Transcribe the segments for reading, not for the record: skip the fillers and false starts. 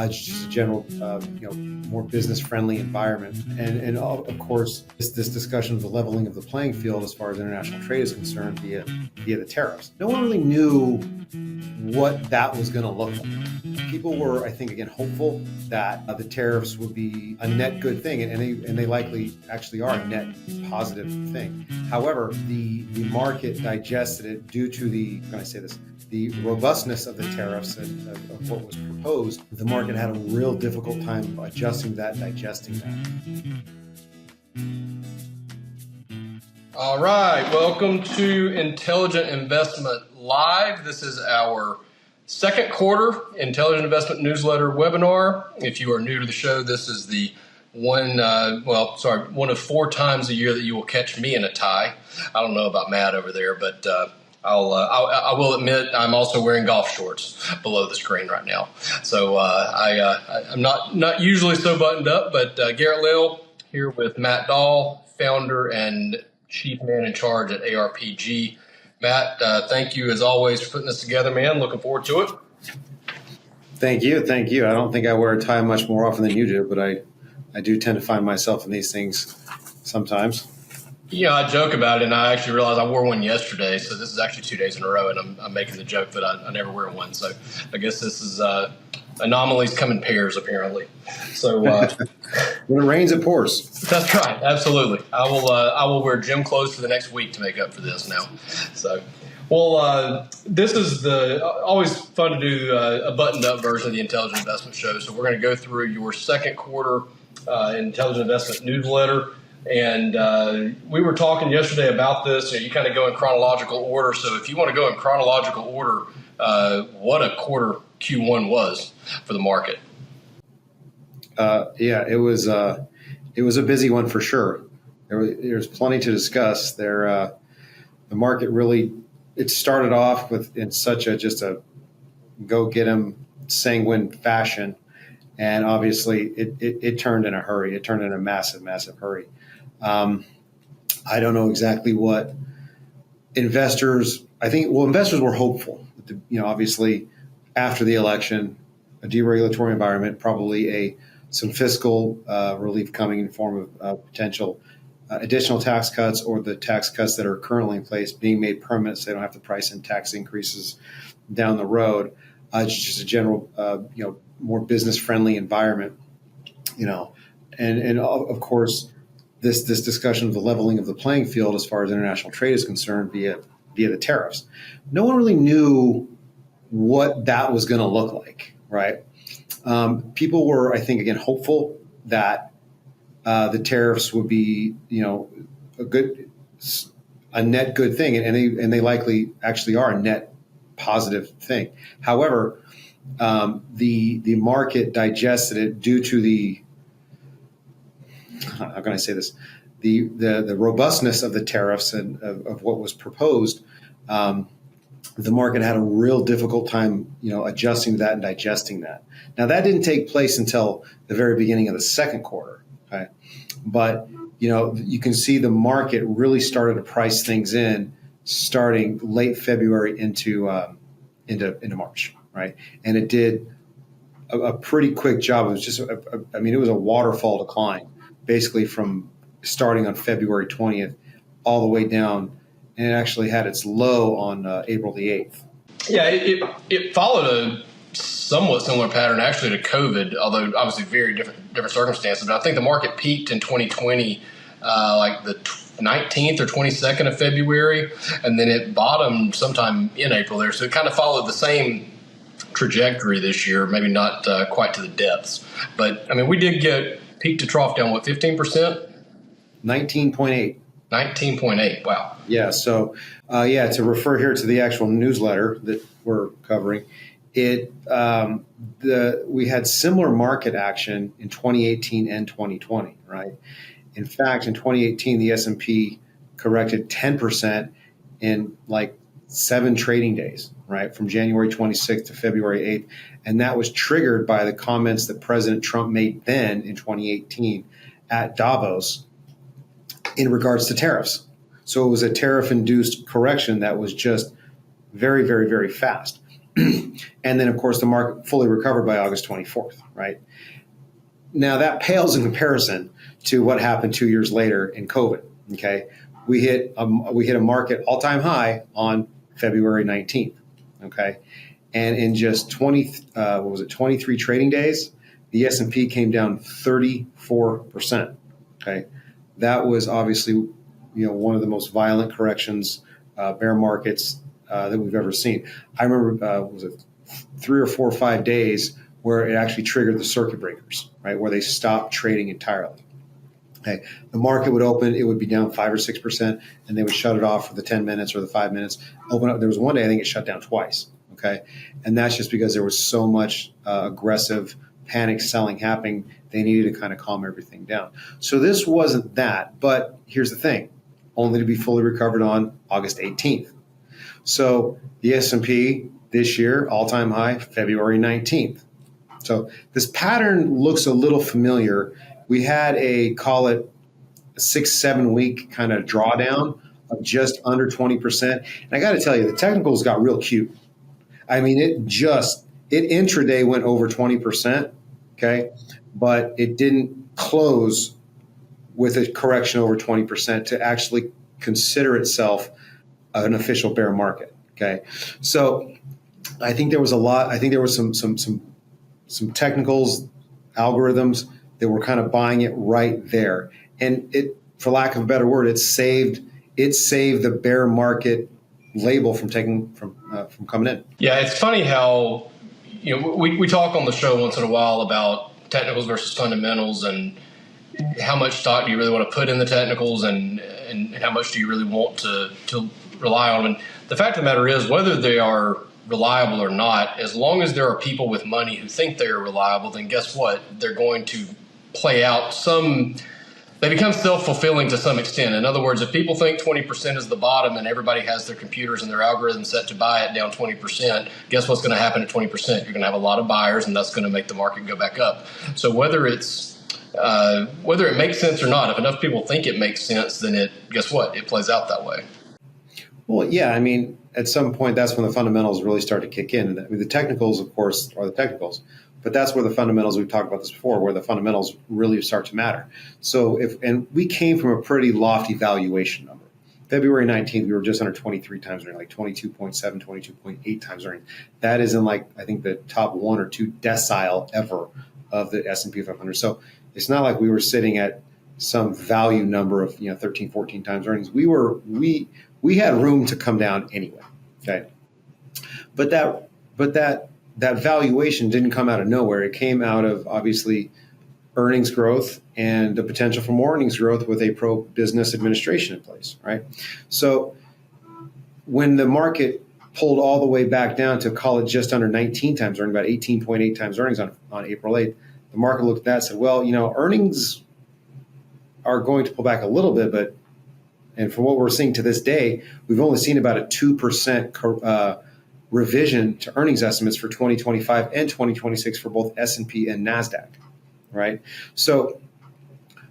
just a general, more business-friendly environment. And of course, this discussion of the leveling of the playing field as far as international trade is concerned via the tariffs. No one really knew what that was going to look like. People were, I think, again, hopeful that the tariffs would be a net good thing, and they likely actually are a net positive thing. However, the market digested it due to the robustness of the tariffs and of what was proposed. The market had a real difficult time adjusting that, digesting that. All right, welcome to Intelligent Investment Live. This is our second quarter Intelligent Investment Newsletter webinar. If you are new to the show, this is the one of 4 times a year that you will catch me in a tie. I don't know about Matt over there, but I will admit I'm also wearing golf shorts below the screen right now. So I'm not usually so buttoned up, but Garrett Lill here with Matt Dahl, founder and chief man in charge at ARPG. Matt, thank you as always for putting this together, man. Looking forward to it. Thank you. I don't think I wear a tie much more often than you do, but I do tend to find myself in these things sometimes. Yeah, I joke about it, and I actually realized I wore one yesterday, so this is actually 2 days in a row, and I'm making the joke that I never wear one. So I guess this is anomalies come in pairs, apparently. So when it rains, it pours. That's right, absolutely. I will wear gym clothes for the next week to make up for this now. So, this is always fun to do a buttoned-up version of the Intelligent Investment Show. So we're going to go through your second quarter Intelligent Investment newsletter. And we were talking yesterday about this. You kind of go in chronological order. So if you want to go in chronological order, what a quarter Q1 was for the market. It was a busy one for sure. There's plenty to discuss. The market really, it started off in such a go get 'em sanguine fashion, and obviously it turned in a hurry. It turned in a massive hurry. I don't know exactly what investors. Investors were hopeful. Obviously, after the election, a deregulatory environment, probably some fiscal relief coming in the form of potential additional tax cuts, or the tax cuts that are currently in place being made permanent, so they don't have to price in tax increases down the road. Just a general, more business-friendly environment, and of course, this discussion of the leveling of the playing field as far as international trade is concerned via the tariffs. No one really knew what that was going to look like, right? People were, I think, again, hopeful that the tariffs would be, a net good thing, and they likely actually are a net positive thing. However, the market digested it due to how can I say this? The robustness of the tariffs and of what was proposed. The market had a real difficult time, adjusting that and digesting that. Now, that didn't take place until the very beginning of the second quarter. Okay? But, you can see the market really started to price things in starting late February into March, right? And it did a pretty quick job. It was just, it was a waterfall decline, basically from starting on February 20th all the way down. And it actually had its low on April the 8th. Yeah, it followed a somewhat similar pattern actually to COVID, although obviously very different circumstances. But I think the market peaked in 2020, like the 19th or 22nd of February, and then it bottomed sometime in April there. So it kind of followed the same trajectory this year, maybe not quite to the depths. But, we did get peak to trough down, 15%? 19.8. 19.8. Wow. Yeah. So, to refer here to the actual newsletter that we're covering, we had similar market action in 2018 and 2020, right? In fact, in 2018, the S&P corrected 10% in like 7 trading days, right? From January 26th to February 8th. And that was triggered by the comments that President Trump made then in 2018 at Davos in regards to tariffs. So it was a tariff-induced correction that was just very, very, very fast. And then, of course, the market fully recovered by August 24th, right? Now, that pales in comparison to what happened 2 years later in COVID, okay? We hit a market all-time high on February 19th, okay? And in just 23 trading days, the S&P came down 34%, okay? That was obviously, one of the most violent corrections, bear markets that we've ever seen. I remember, was it 3 or 4 or 5 days where it actually triggered the circuit breakers, right, where they stopped trading entirely. Okay, the market would open, it would be down 5 or 6%, and they would shut it off for the 10 minutes or the 5 minutes. Open up. There was one day I think it shut down twice. Okay, and that's just because there was so much aggressive panic selling happening. They needed to kind of calm everything down. So this wasn't that, but here's the thing: only to be fully recovered on August 18th. So the S&P this year, all-time high, February 19th. So this pattern looks a little familiar. We had call it a 6-7 week kind of drawdown of just under 20%. And I got to tell you, the technicals got real cute. I mean, it intraday went over 20%, okay? But it didn't close with a correction over 20% to actually consider itself an official bear market, okay? So I think there was some technicals, algorithms that were kind of buying it right there. And it, for lack of a better word, it saved the bear market label from coming in. Yeah, it's funny how we talk on the show once in a while about technicals versus fundamentals, and how much stock do you really want to put in the technicals, and how much do you really want to rely on them. And the fact of the matter is, whether they are reliable or not, as long as there are people with money who think they are reliable, then guess what? They're going to play out they become self-fulfilling to some extent. In other words, if people think 20% is the bottom and everybody has their computers and their algorithms set to buy it down 20%, guess what's going to happen at 20%? You're going to have a lot of buyers, and that's going to make the market go back up. So whether it makes sense or not, if enough people think it makes sense, then guess what? It plays out that way. Well, yeah, I mean, at some point, that's when the fundamentals really start to kick in. I mean, the technicals, of course, are the technicals, but that's where the fundamentals, we've talked about this before, where the fundamentals really start to matter. So and we came from a pretty lofty valuation number. February 19th, we were just under 23 times earnings, like 22.7, 22.8 times earnings. That is in I think the top 1 or 2 decile ever of the S&P 500. So it's not like we were sitting at some value number of 13, 14 times earnings. We had room to come down anyway. Okay, but that valuation didn't come out of nowhere. It came out of obviously earnings growth and the potential for more earnings growth with a pro-business administration in place, right? So when the market pulled all the way back down to call it just under 19 times earnings, about 18.8 times earnings on April 8th, the market looked at that and said, well, earnings are going to pull back a little bit, and from what we're seeing to this day, we've only seen about a 2% revision to earnings estimates for 2025 and 2026 for both S&P and NASDAQ, right? So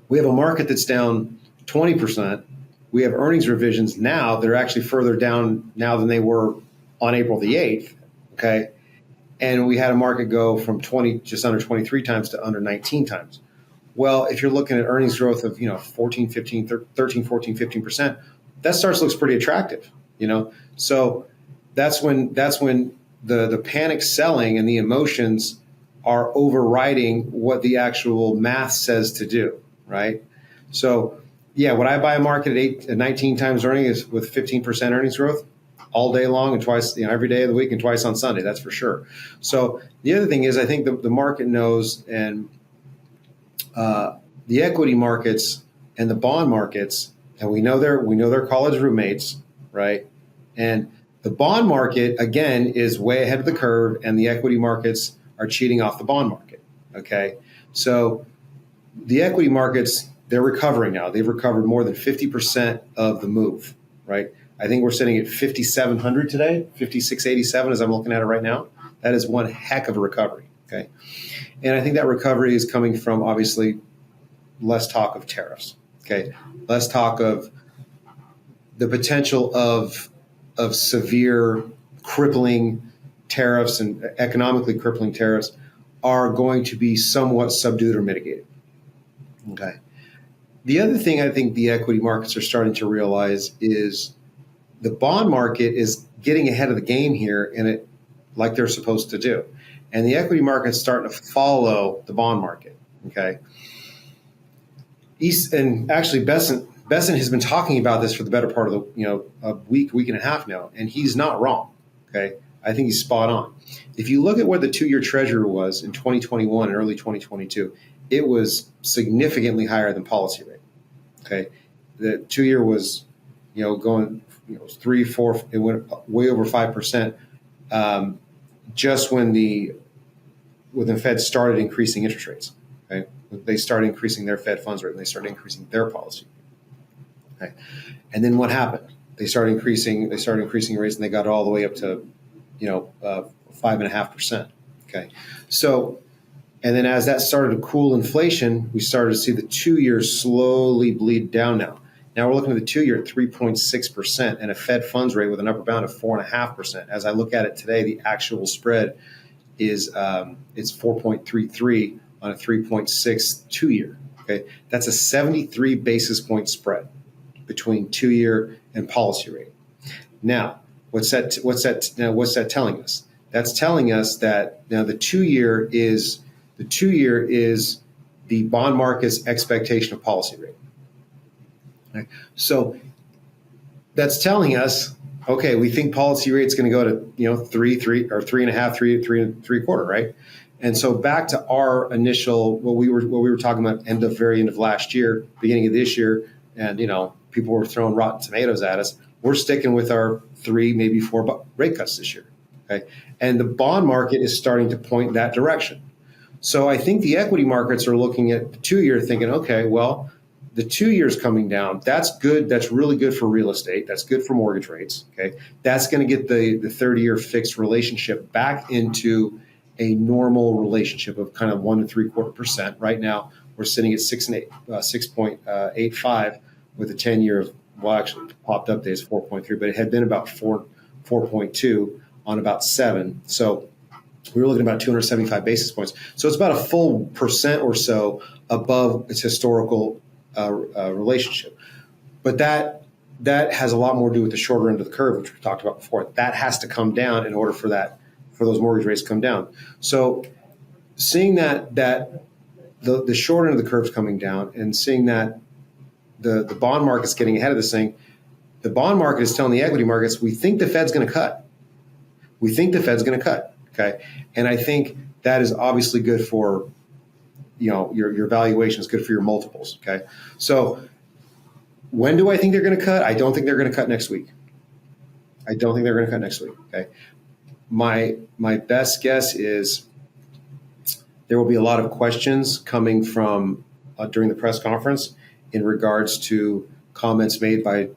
we have a market that's down 20%. We have earnings revisions now that are actually further down now than they were on April the 8th, okay? And we had a market go from just under 23 times to under 19 times. Well, if you're looking at earnings growth of 13, 14, 15%, that looks pretty attractive, So that's when the panic selling and the emotions are overriding what the actual math says to do, right? So yeah, would I buy a market at 19 times earnings with 15% earnings growth all day long and twice, every day of the week and twice on Sunday? That's for sure. So the other thing is, I think the market knows, and the equity markets and the bond markets, and we know they're college roommates, right? And the bond market, again, is way ahead of the curve, and the equity markets are cheating off the bond market, okay? So the equity markets, they're recovering now. They've recovered more than 50% of the move, right? I think we're sitting at 5,700 today, 5,687 as I'm looking at it right now. That is one heck of a recovery, okay? And I think that recovery is coming from, obviously, less talk of tariffs, okay? Less talk of the potential of severe, crippling tariffs and economically crippling tariffs are going to be somewhat subdued or mitigated. Okay. The other thing I think the equity markets are starting to realize is the bond market is getting ahead of the game here in it like they're supposed to do. And the equity market's starting to follow the bond market. Okay. And actually Besant has been talking about this for the better part of a week and a half now, and he's not wrong. Okay. I think he's spot on. If you look at where the 2-year treasury was in 2021 and early 2022, it was significantly higher than policy rate. Okay. The 2-year was, going, 3, 4, it went way over 5%. Just when the Fed started increasing interest rates. Okay. They started increasing their Fed funds rate and they started increasing their policy. Okay. And then what happened? They started increasing rates and they got all the way up to 5.5%. Okay. So, and then as that started to cool inflation, we started to see the 2-year slowly bleed down now. Now we're looking at the 2-year at 3.6% and a Fed funds rate with an upper bound of 4.5%. As I look at it today, the actual spread is it's 4.33 on a 3.6 2-year. Okay. That's a 73 basis point spread between 2-year and policy rate. Now, what's that telling us? That's telling us that now the 2-year is the bond market's expectation of policy rate. Okay. So that's telling us, okay, we think policy rate's going to go to 3 or 3.5, 3.75, right? And so back to our initial what we were talking about very end of last year, beginning of this year, and people were throwing rotten tomatoes at us. We're sticking with our 3, maybe 4 rate cuts this year. Okay, and the bond market is starting to point that direction. So I think the equity markets are looking at the 2-year, thinking, okay, well, the 2-year is coming down. That's good. That's really good for real estate. That's good for mortgage rates. Okay, that's going to get the 30-year fixed relationship back into a normal relationship of kind of 1 3/4%. Right now, we're sitting at 6.85 with a 10-year. Well, actually, popped up days 4.3, but it had been about 4.2 on about 7. So we were looking at about 275 basis points. So it's about a full percent or so above its historical relationship. But that has a lot more to do with the shorter end of the curve, which we talked about before. That has to come down in order for those mortgage rates to come down. So seeing that the short end of the curve is coming down and seeing that the bond market's getting ahead of this thing, the bond market is telling the equity markets, we think the Fed's going to cut. We think the Fed's going to cut. Okay. And I think that is obviously good for, your valuation is good for your multiples. Okay. So when do I think they're going to cut? I don't think they're going to cut next week. Okay. My best guess is there will be a lot of questions coming from during the press conference in regards to comments made by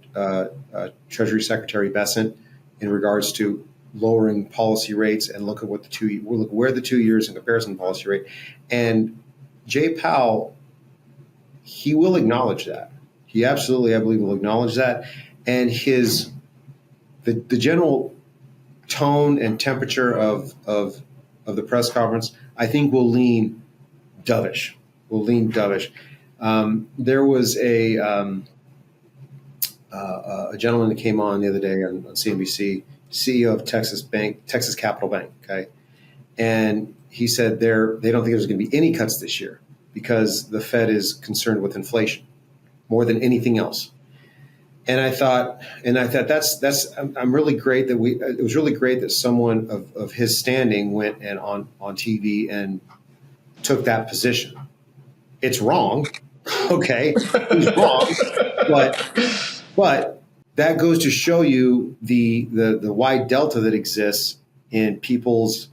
Treasury Secretary Besant in regards to lowering policy rates and look at what where the 2 years in comparison to policy rate. And Jay Powell, he will acknowledge that. He absolutely, I believe, will acknowledge that. And the general tone and temperature of the press conference, I think, will lean dovish. There was a gentleman that came on the other day on CNBC, CEO of Texas Capital Bank. Okay, and he said they don't think there's going to be any cuts this year because the Fed is concerned with inflation more than anything else. And I thought I'm really great that it was really great that someone of his standing went and on TV and took that position. It's wrong. Okay, he's wrong, but that goes to show you the wide delta that exists in people's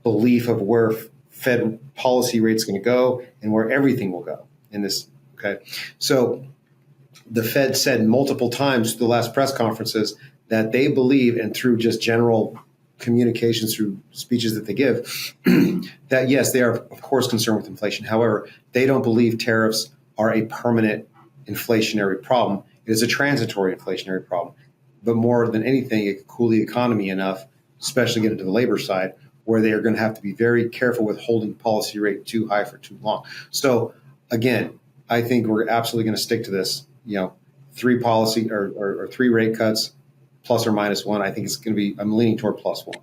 belief of where Fed policy rate's going to go and where everything will go in this. Okay, so the Fed said multiple times through the last press conferences that they believe, and through just general communications, through speeches that they give, that yes, they are of course concerned with inflation. However, they don't believe tariffs are a permanent inflationary problem. It is a transitory inflationary problem. But more than anything, it could cool the economy enough especially get into the labor side, where they are going to have to be very careful with holding policy rate too high for too long. So again, I think we're absolutely going to stick to this, three policy or three rate cuts, plus or minus one. I think it's going to be, I'm leaning toward plus one.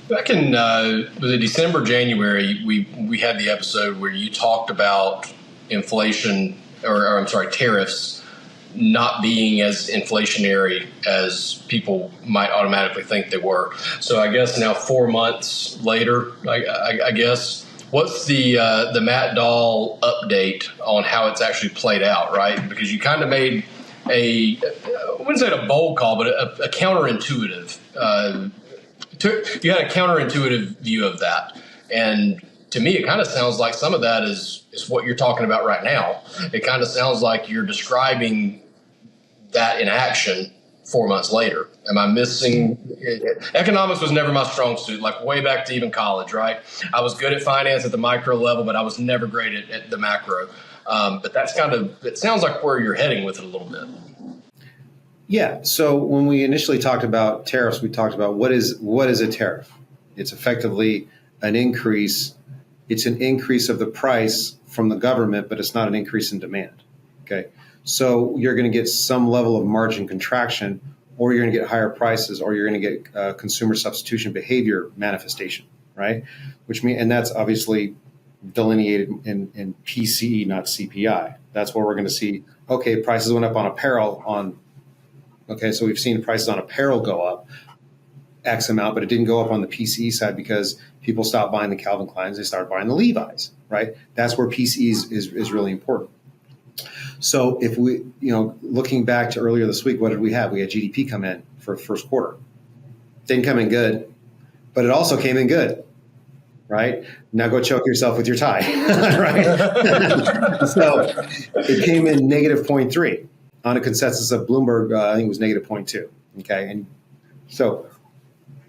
Back in was it December, January, we had the episode where you talked about inflation, or I'm sorry, tariffs not being as inflationary as people might automatically think they were. So I guess now 4 months later, I guess, what's the Matt Dahl update on how it's actually played out, right? Because you kind of made I wouldn't say a bold call, but a counterintuitive. You had a counterintuitive view of that. And to me, it kind of sounds like some of that is what you're talking about right now. It kind of sounds like you're describing that in action 4 months later. Am I missing? Economics was never my strong suit, like way back to even college, right? I was good at finance at the micro level, but I was never great at the macro. But that's it sounds like where you're heading with it a little bit. Yeah. So when we initially talked about tariffs, we talked about what is a tariff? It's effectively an increase. It's an increase of the price from the government, but it's not an increase in demand. Okay. So you're going to get some level of margin contraction, or you're going to get higher prices, or you're going to get consumer substitution behavior manifestation, right? And that's obviously delineated in PCE, not CPI. That's where we're going to see, okay, prices went up on apparel so we've seen prices on apparel go up X amount, but it didn't go up on the PCE side because people stopped buying the Calvin Kleins, they started buying the Levi's, right? That's where PCE is really important. So if we, looking back to earlier this week, what did we have? We had GDP come in for first quarter. Didn't come in good, but it also came in good, right? Now go choke yourself with your tie, right? So it came in negative 0.3 on a consensus of Bloomberg. I think it was negative 0.2. Okay. And so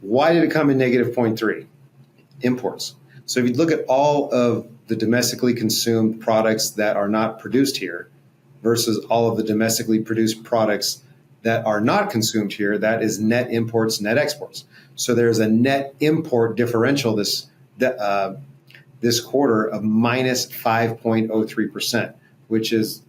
why did it come in negative 0.3? Imports. So if you look at all of the domestically consumed products that are not produced here versus all of the domestically produced products that are not consumed here, that is net imports, net exports. So there's a net import differential this quarter of minus 5.03%, which is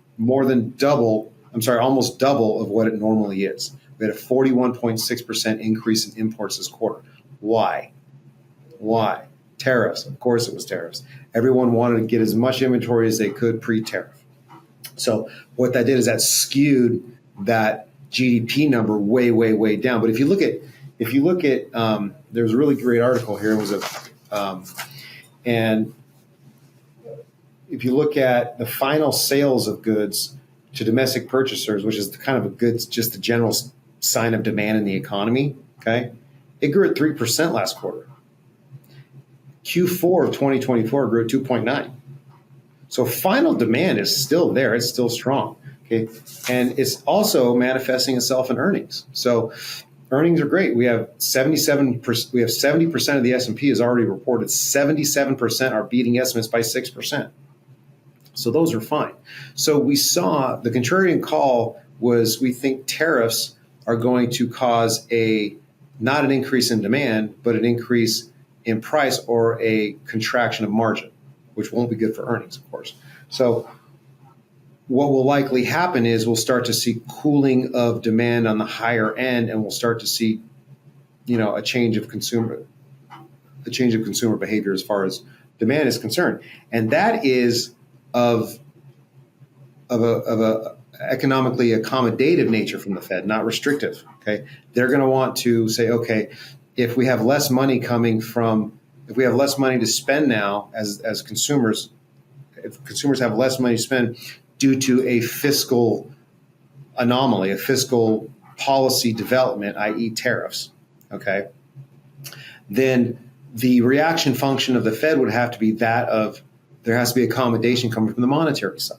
almost double of what it normally is. We had a 41.6% increase in imports this quarter. Why? Tariffs. Of course it was tariffs. Everyone wanted to get as much inventory as they could pre-tariff. So what that did is that skewed that GDP number way, way, way down. But if you look at, there's a really great article here. And if you look at the final sales of goods to domestic purchasers, which is kind of just a general sign of demand in the economy. Okay, it grew at 3% last quarter. Q4 of 2024 grew at 2.9. So final demand is still there. It's still strong. Okay. And it's also manifesting itself in earnings. So earnings are great. We have 70% of the S&P is already reported. 77% are beating estimates by 6%. So those are fine. So we saw the contrarian call was we think tariffs are going to cause not an increase in demand, but an increase in price or a contraction of margin, which won't be good for earnings, of course. So what will likely happen is we'll start to see cooling of demand on the higher end, and we'll start to see, a change of consumer behavior as far as demand is concerned. And that is of a economically accommodative nature from the Fed, not restrictive. Okay, they're going to want to say, okay, if we have less money to spend now as consumers, if consumers have less money to spend due to a fiscal anomaly, a fiscal policy development, i.e. tariffs, okay, then the reaction function of the Fed would have to be that of there has to be accommodation coming from the monetary side,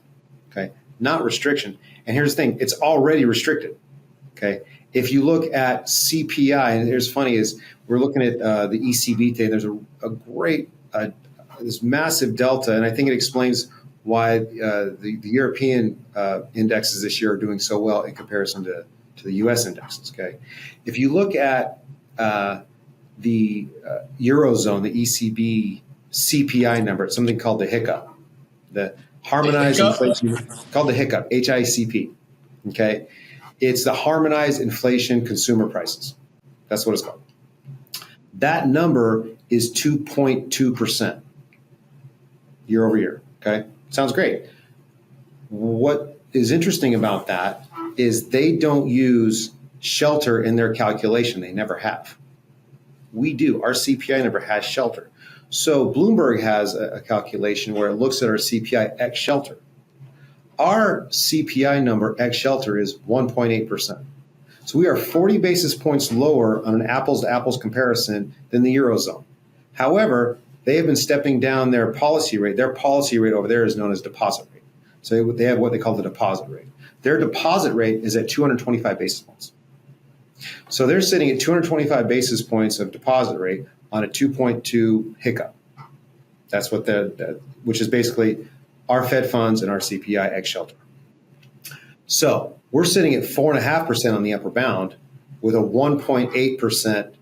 okay, not restriction. And here's the thing, it's already restricted, okay? If you look at CPI, and here's funny is we're looking at the ECB thing, there's a great, this massive delta, and I think it explains why the European indexes this year are doing so well in comparison to the U.S. indexes, okay? If you look at the Eurozone, the ECB CPI number, it's something called the hiccup, the harmonized inflation, called the hiccup, HICP. Okay, it's the harmonized inflation consumer prices. That's what it's called. That number is 2.2% year over year. Okay, sounds great. What is interesting about that is they don't use shelter in their calculation. They never have. We do. Our CPI number has shelter. So Bloomberg has a calculation where it looks at our CPI X shelter. Our CPI number X shelter is 1.8%. So we are 40 basis points lower on an apples to apples comparison than the Eurozone. However, they have been stepping down their policy rate. Their policy rate over there is known as deposit rate. So they have what they call the deposit rate. Their deposit rate is at 225 basis points. So they're sitting at 225 basis points of deposit rate on a 2.2 hiccup. That's what which is basically our Fed funds and our CPI X shelter. So we're sitting at 4.5% on the upper bound with a 1.8%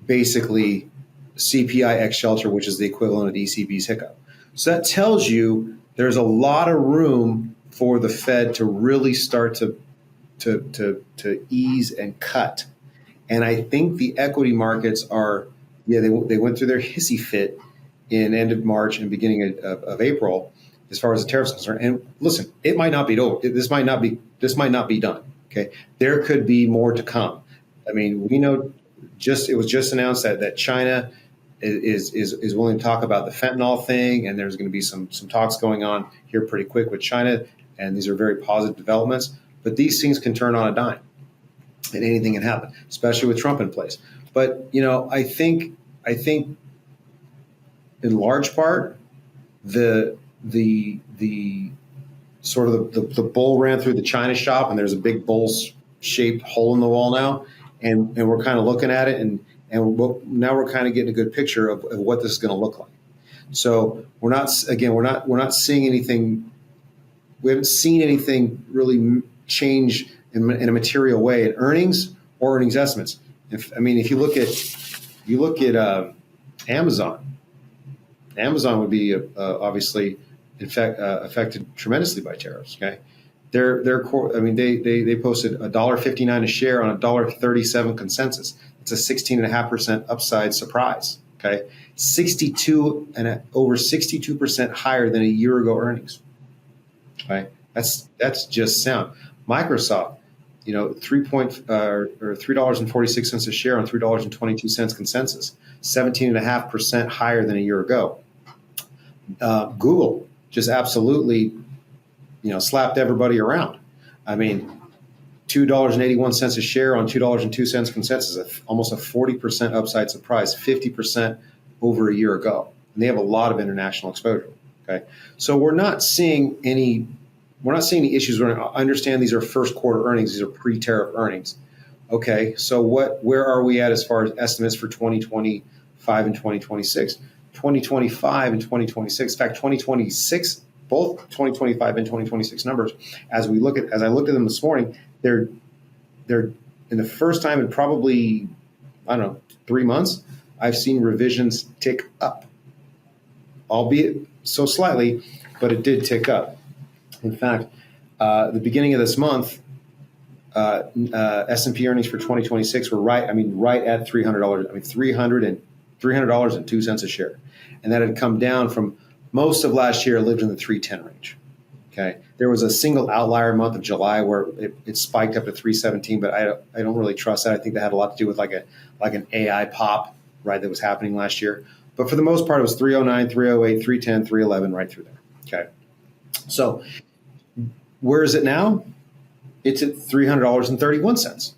basically CPI X shelter, which is the equivalent of the ECB's hiccup. So that tells you there's a lot of room for the Fed to really start to ease and cut. And I think the equity markets are, they went through their hissy fit in end of March and beginning of April as far as the tariffs are concerned. And listen, it might not be over. This might not be done. Okay, there could be more to come. I mean, we know it was just announced that China is willing to talk about the fentanyl thing, and there's going to be some talks going on here pretty quick with China, and these are very positive developments. But these things can turn on a dime, and anything can happen, especially with Trump in place. But I think in large part the sort of the bull ran through the China shop, and there's a big bull-shaped hole in the wall now, and we're kind of looking at it, and now we're kind of getting a good picture of what this is going to look like. So we're not seeing anything. We haven't seen anything really change in a material way in earnings or earnings estimates. If you look at Amazon would be obviously affected tremendously by tariffs. Okay, they posted $1.59 a share on $1.37 consensus. It's a 16.5% upside surprise. Okay, over 62% higher than a year ago earnings. Okay, that's just sound. Microsoft, $3.46 a share on $3.22 consensus, 17.5% higher than a year ago. Google just absolutely, slapped everybody around. I mean, $2.81 a share on $2.02 consensus, almost a 40% upside surprise, 50% over a year ago. And they have a lot of international exposure. Okay, so we're not seeing any issues. I understand these are first quarter earnings; these are pre-tariff earnings. Okay, so where are we at as far as estimates for 2025 and 2026? 2025 and 2026. In fact, 2026, both 2025 and 2026 numbers, as I looked at them this morning, they're in the first time in probably 3 months, I've seen revisions tick up, albeit so slightly, but it did tick up. In fact, the beginning of this month, S&P earnings for 2026 were right at $300. $300.02 a share, and that had come down from most of last year. It lived in the 310 range. Okay, there was a single outlier month of July where it spiked up to 317, but I don't really trust that. I think that had a lot to do with like an AI pop, right, that was happening last year. But for the most part, it was 309, 308, 310, 311, right through there. Okay, so where is it now? It's at $300.31.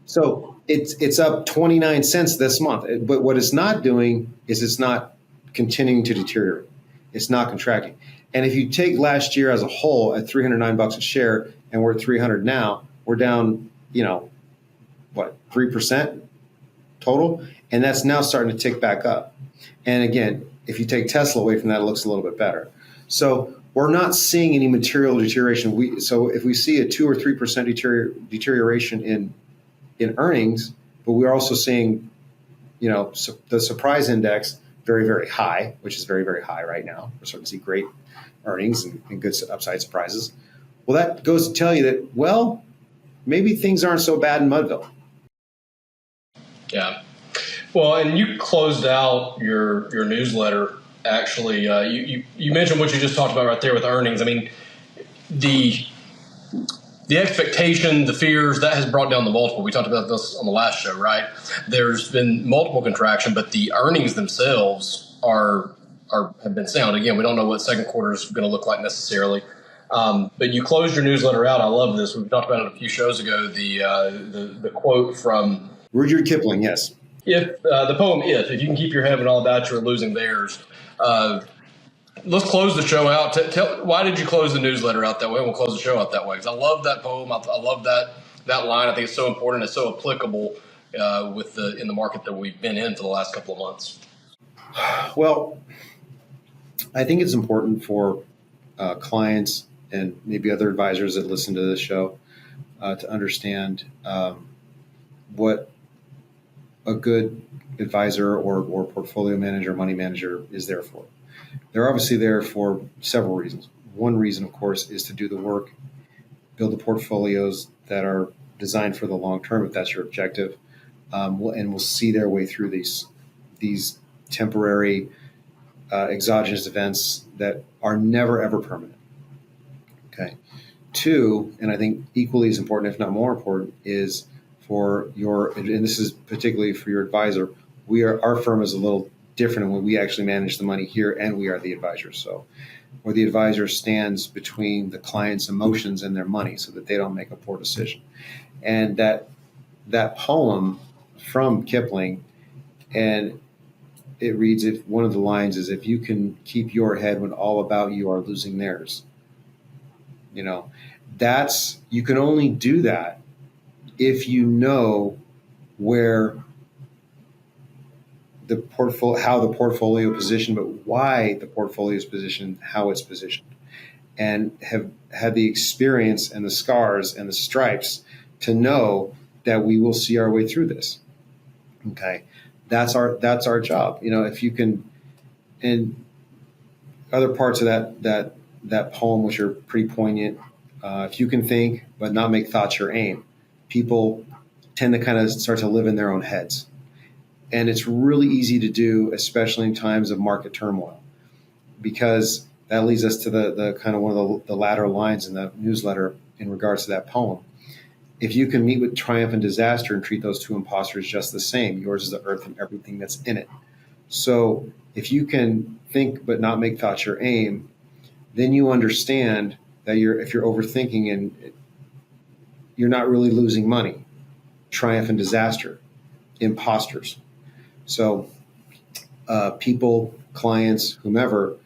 So it's up 29 cents this month. But what it's not doing is it's not continuing to deteriorate. It's not contracting. And if you take last year as a whole at $309 a share, and we're at 300 now, we're down, 3% total, and that's now starting to tick back up. And again, if you take Tesla away from that, it looks a little bit better. So we're not seeing any material deterioration. So if we see a 2 or 3% deterioration in earnings but we're also seeing, the surprise index very, very high, which is very, very high right now. We're starting to see great earnings and good upside surprises. Well, that goes to tell you that, well, maybe things aren't so bad in Mudville. Yeah. Well, and you closed out your newsletter. Actually, you mentioned what you just talked about right there with earnings. I mean, the expectation, the fears, that has brought down the multiple. We talked about this on the last show, right? There's been multiple contraction, but the earnings themselves have been sound. Again, we don't know what second quarter is going to look like necessarily. But you closed your newsletter out. I love this. We talked about it a few shows ago. The quote from Rudyard Kipling, yes. If the poem if you can keep your heaven all about you are losing theirs. Let's close the show out. Why did you close the newsletter out that way? We'll close the show out that way because I love that poem. I love that line. I think it's so important. It's so applicable in the market that we've been in for the last couple of months. Well, I think it's important for clients and maybe other advisors that listen to this show to understand what a good advisor or portfolio manager, money manager is there for. They're obviously there for several reasons. One reason, of course, is to do the work, build the portfolios that are designed for the long term, if that's your objective, and we'll see their way through these temporary exogenous events that are never, ever permanent. Okay. Two, and I think equally as important, if not more important, is for and this is particularly for your advisor, our firm is a little different when we actually manage the money here and we are the advisor. So where the advisor stands between the client's emotions and their money so that they don't make a poor decision. And that poem from Kipling, and it reads, if one of the lines is, if you can keep your head when all about you are losing theirs, you can only do that if you know where how the portfolio is positioned, but why the portfolio is positioned, how it's positioned, and have had the experience and the scars and the stripes to know that we will see our way through this. Okay, that's our job. If you can, and other parts of that poem, which are pretty poignant. If you can think but not make thoughts your aim, people tend to kind of start to live in their own heads. And it's really easy to do, especially in times of market turmoil, because that leads us to the kind of one of the latter lines in the newsletter in regards to that poem. If you can meet with triumph and disaster and treat those two imposters just the same, yours is the earth and everything that's in it. So if you can think but not make thoughts your aim, then you understand that if you're overthinking and you're not really losing money. Triumph and disaster, imposters. So people, clients, whomever,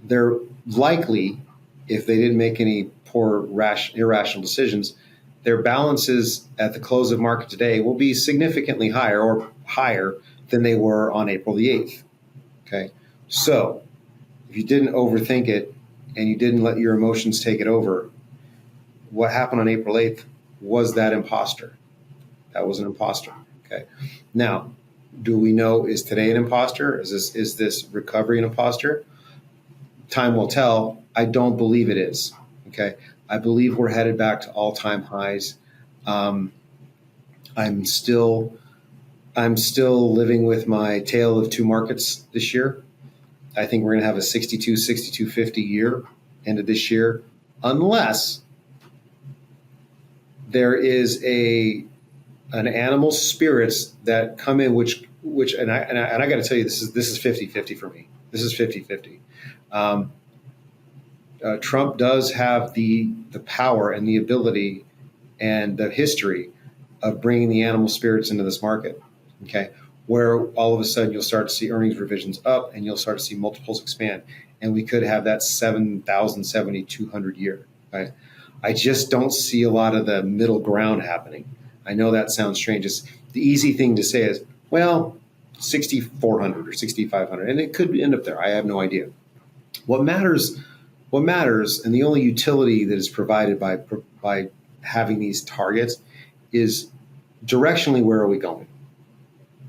they're likely, if they didn't make any poor, irrational decisions, their balances at the close of market today will be significantly higher than they were on April the 8th. Okay. So if you didn't overthink it and you didn't let your emotions take it over, what happened on April 8th was that imposter. That was an imposter. Okay. Now, do we know, is today an imposter? Is this recovery an imposter? Time will tell. I don't believe it is. Okay. I believe we're headed back to all-time highs. I'm still living with my tale of two markets this year. I think we're going to have a 62.50 year end of this year, unless there is an animal spirits that come in, which and I got to tell you, this is 50-50 for me. This is 50-50. Trump does have the power and the ability and the history of bringing the animal spirits into this market. Okay, where all of a sudden you'll start to see earnings revisions up and you'll start to see multiples expand, and we could have that 7,000, 7,200 year. Right? I just don't see a lot of the middle ground happening. I know that sounds strange. It's the easy thing to say is, well, 6,400 or 6,500, and it could end up there. I have no idea. What matters, and the only utility that is provided by having these targets is directionally, where are we going?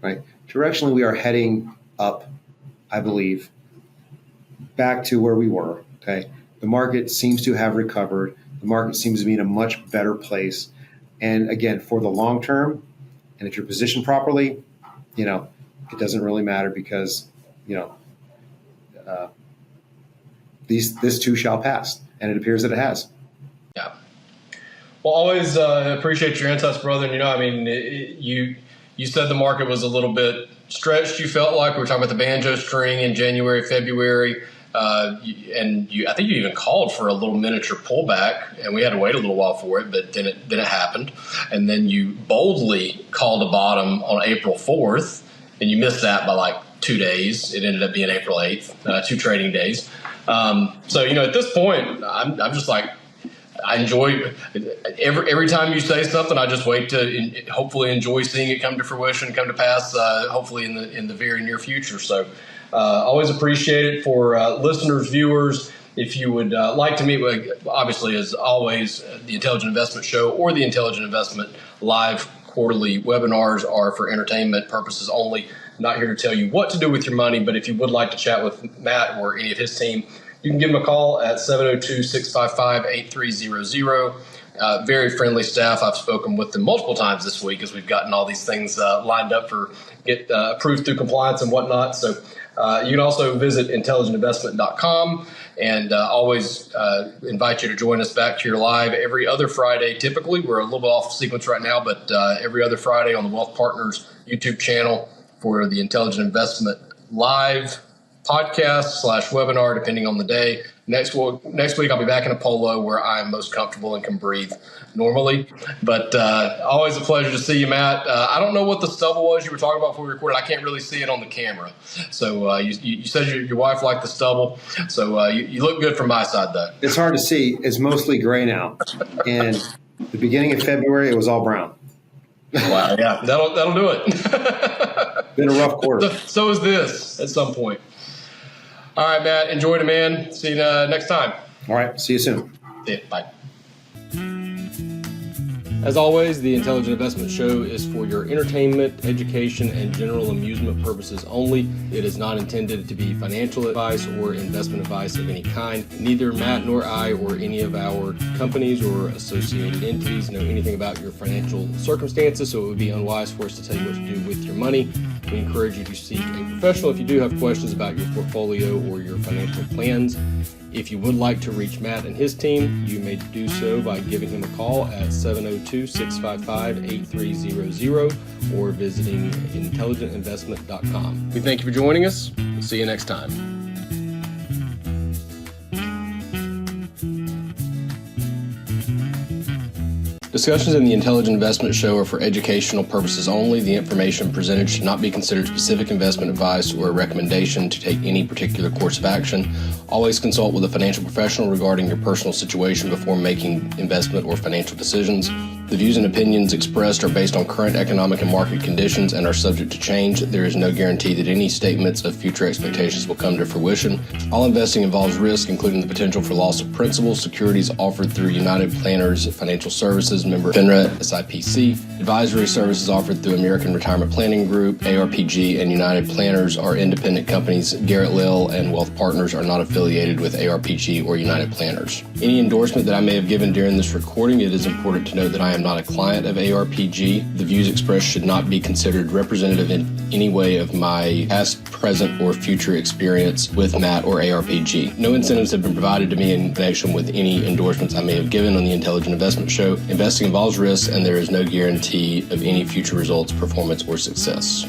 right? Directionally, we are heading up, I believe, back to where we were, okay? The market seems to have recovered. The market seems to be in a much better place. And again, for the long term, and if you're positioned properly, it doesn't really matter because, this too shall pass. And it appears that it has. Yeah. Well, always appreciate your insights, brother. And, you said the market was a little bit stretched, you felt like. We were talking about the banjo string in January, February. I think you even called for a little miniature pullback, and we had to wait a little while for it, but then it happened. And then you boldly called a bottom on April 4th, and you missed that by like 2 days. It ended up being April 8th, 2 trading days. So, at this point, I'm just like, I enjoy every time you say something. I just wait to hopefully enjoy seeing it come to fruition, come to pass. Hopefully in the very near future. So always appreciate it for listeners, viewers. If you would like to meet with, obviously as always, the Intelligent Investment Show or the Intelligent Investment Live quarterly webinars are for entertainment purposes only. Not here to tell you what to do with your money, but if you would like to chat with Matt or any of his team, you can give them a call at 702-655-8300. Very friendly staff. I've spoken with them multiple times this week as we've gotten all these things lined up for get approved through compliance and whatnot. So you can also visit intelligentinvestment.com and always invite you to join us back here live every other Friday. Typically, we're a little bit off sequence right now, but every other Friday on the Wealth Partners YouTube channel for the Intelligent Investment Live podcast / webinar, depending on the day. Next week, I'll be back in a polo where I'm most comfortable and can breathe normally. But always a pleasure to see you, Matt. I don't know what the stubble was you were talking about before we recorded. I can't really see it on the camera. So you said your wife liked the stubble. So you look good from my side, though. It's hard to see. It's mostly gray now. And the beginning of February, it was all brown. Wow, yeah, that'll do it. Been a rough quarter. So is this at some point. All right, Matt. Enjoy it, man. See you next time. All right. See you soon. See you. Bye. As always, the Intelligent Investment Show is for your entertainment, education, and general amusement purposes only. It is not intended to be financial advice or investment advice of any kind. Neither Matt nor I or any of our companies or associated entities know anything about your financial circumstances, so it would be unwise for us to tell you what to do with your money. We encourage you to seek a professional if you do have questions about your portfolio or your financial plans. If you would like to reach Matt and his team, you may do so by giving him a call at 702-655-8300 or visiting intelligentinvestment.com. We thank you for joining us. We'll see you next time. Discussions in the Intelligent Investment Show are for educational purposes only. The information presented should not be considered specific investment advice or a recommendation to take any particular course of action. Always consult with a financial professional regarding your personal situation before making investment or financial decisions. The views and opinions expressed are based on current economic and market conditions and are subject to change. There is no guarantee that any statements of future expectations will come to fruition. All investing involves risk, including the potential for loss of principal. Securities offered through United Planners Financial Services, member FINRA SIPC. Advisory services offered through American Retirement Planning Group, ARPG, and United Planners are independent companies. Garrett Lill and Wealth Partners are not affiliated with ARPG or United Planners. Any endorsement that I may have given during this recording, it is important to note that I am not a client of ARPG. The views expressed should not be considered representative in any way of my past, present, or future experience with Matt or ARPG. No incentives have been provided to me in connection with any endorsements I may have given on the Intelligent Investment Show. Investing involves risk, and there is no guarantee of any future results, performance, or success.